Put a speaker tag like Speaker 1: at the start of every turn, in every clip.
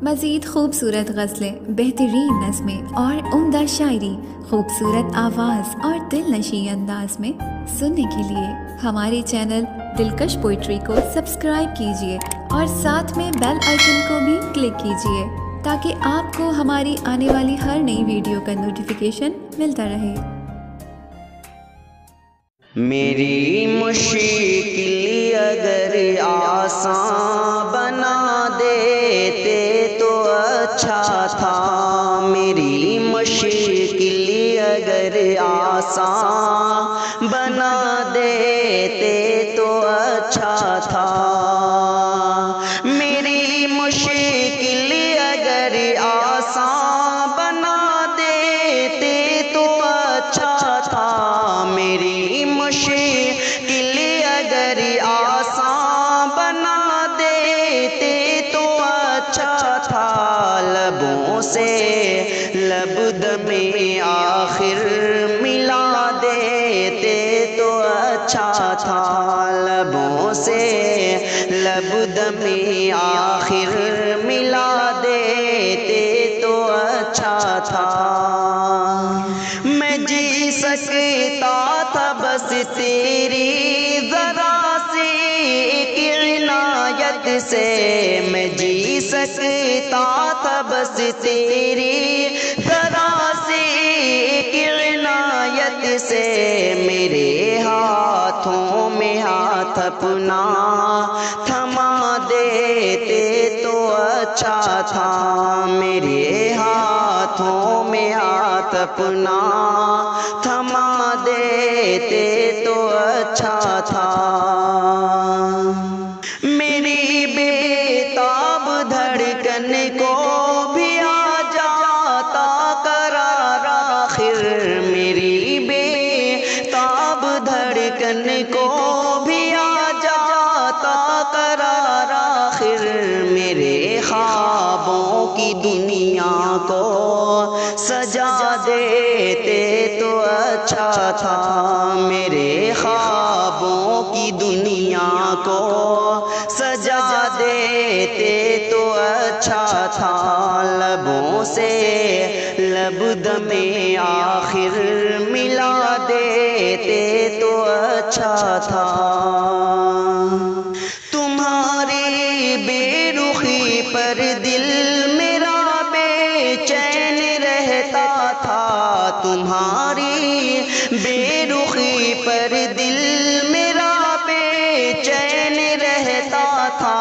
Speaker 1: مزید خوبصورت غزلیں، بہترین نظمیں اور عمدہ شاعری خوبصورت آواز اور دل نشیں انداز میں سننے کے لیے ہمارے چینل دلکش پوئٹری کو سبسکرائب کیجیے اور ساتھ میں بیل آئیکن کو بھی کلک کیجیے تاکہ آپ کو ہماری آنے والی ہر نئی ویڈیو کا نوٹیفیکیشن ملتا رہے۔
Speaker 2: میری مشکل اگر آسان بنا دیتے تو اچھا تھا، میری مشکل اگر آسان بنا دیتے تو اچھا تھا، میری مشکل اگر آسان بنا دیتے تو اچھا تھا، میری مشکل اگر آسان بنا دیتے تو اچھا تھا، لبوں سے لب دم آخر ملا دیتے تو اچھا تھا، لبوں سے لب دم آخر ملا دیتے تو اچھا تھا، میں جی سکتا تھا بس تیری ذرا سی ایک عنایت سے، میں جی سکتا تھا بس تیری ذرا سی ایک عنایت سے، میرے ہاتھوں میں ہاتھ اپنا تھما دیتے تو اچھا تھا، میرے ہاتھوں میں ہاتھ اپنا تھما دیتے تو اچھا تھا، میری بے تاب دھڑکن کو بھی آ جاتا قرار آخر، میری بے تاب دھڑکن کو بھی آ جاتا قرار آخر، میرے خوابوں کی دنیا کو سجا دیتے تو اچھا تھا، میرے خوابوں کی دنیا کو سجا دیتے تو اچھا تھا، لبوں سے لب دم آخر ملا دیتے تو اچھا تھا، تمہاری بے رخی پر دل میرا بے چین رہتا تھا، تمہاری بے رخی پر دل میرا بے چین رہتا تھا،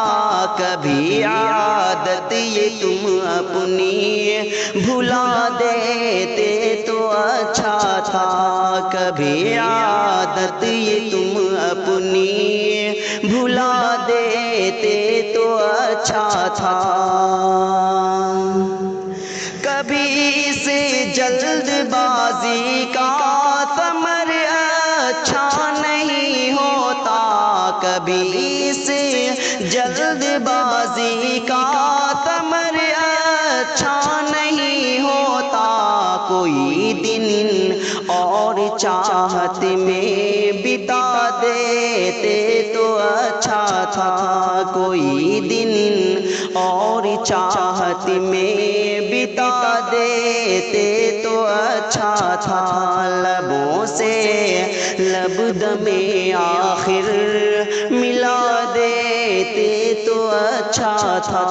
Speaker 2: کبھی عادت یہ تم اپنی بھلا دیتے تو اچھا تھا، کبھی عادت یہ تم اپنی بھلا دیتے تو اچھا تھا، کبھی اس جلد بازی کا ثمر اچھا نہیں ہوتا، کبھی اس جلد بازی کا ثمر اچھا نہیں ہوتا، کوئی دن اور چاہت میں بتا دیتے تو اچھا تھا، کوئی دن اور چاہت میں بتا دیتے تو اچھا تھا، لبوں سے لب دم آخر ملا دیتے تو اچھا تھا،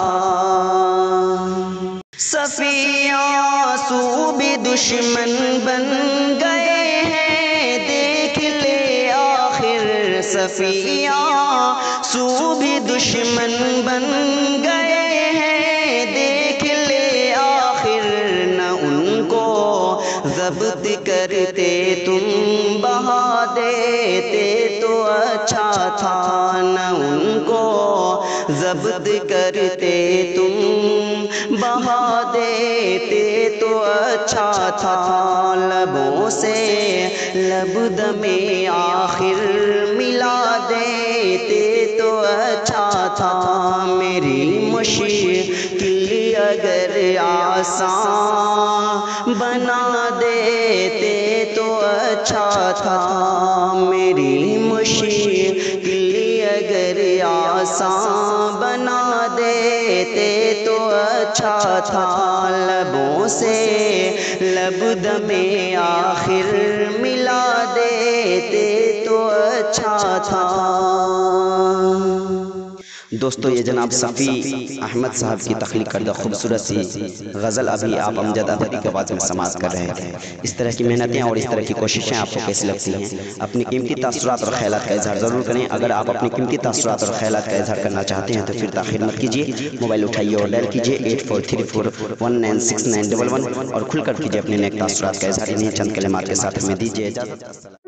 Speaker 2: صفی آنسو بھی دشمن بن گئے ہیں دیکھ لے آخر، صفی آنسو بھی دشمن بن گئے ہیں دیکھ لے آخر، نہ ان کو ضبط کرتے تم بہا دیتے تو اچھا تھا، نہ ان کو ضبط کرتے تم بہا دیتے تو اچھا تھا، لبوں سے لب دم آخر ملا دیتے تو اچھا تھا، میری مشکل اگر آسان بنا دیتے تو اچھا تھا، میری مشکل اگر آسان بنا دیتے تو اچھا تھا، لبوں سے لب دمے آخر ملا دیتے تو اچھا تھا۔ دوستو یہ جناب صفی احمد صاحب کی تخلیق کردہ خوبصورت سی غزل ابھی آپ امجد اطہری کی آواز میں سماعت کر رہے تھے۔ اس طرح کی محنتیں اور اس طرح کی کوششیں آپ کو کیسی لگتی ہیں؟ اپنی قیمتی تاثرات اور خیالات کا اظہار ضرور کریں۔ اگر آپ اپنی قیمتی تاثرات اور خیالات کا اظہار کرنا چاہتے ہیں تو پھر تاخیر مت کیجیے، موبائل اٹھائیے اور ڈائل کیجیے 8434196911 اور کھل کر کیجیے اپنے نیک تاثرات کا اظہار۔ انہیں چند کلمات کے ساتھ ہمیں دیجیے اجازت۔